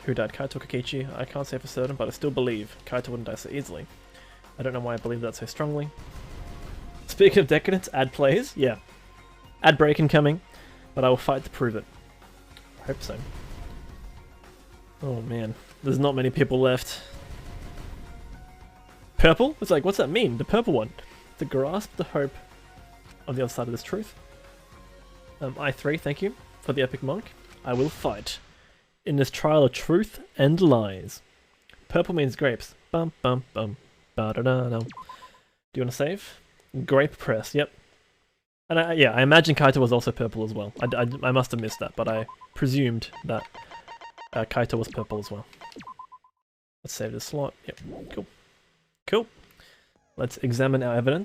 who died? Kaito Kokichi? I can't say for certain, but I still believe Kaito wouldn't die so easily. I don't know why I believe that so strongly. Speaking of decadence, ad plays? Yeah. Ad break incoming, but I will fight to prove it. I hope so. Oh man, there's not many people left. purple? It's like, what's that mean? The purple one. To grasp the hope on the other side of this truth. I3, thank you for the epic monk. I will fight in this trial of truth and lies. Purple means grapes. Bum bum bum. Ba da da da. Do you want to save? Grape press. Yep. And I imagine Kaito was also purple as well. I must have missed that, but I presumed that Kaito was purple as well. Let's save this slot. Yep. Cool. Cool. Let's examine our evidence.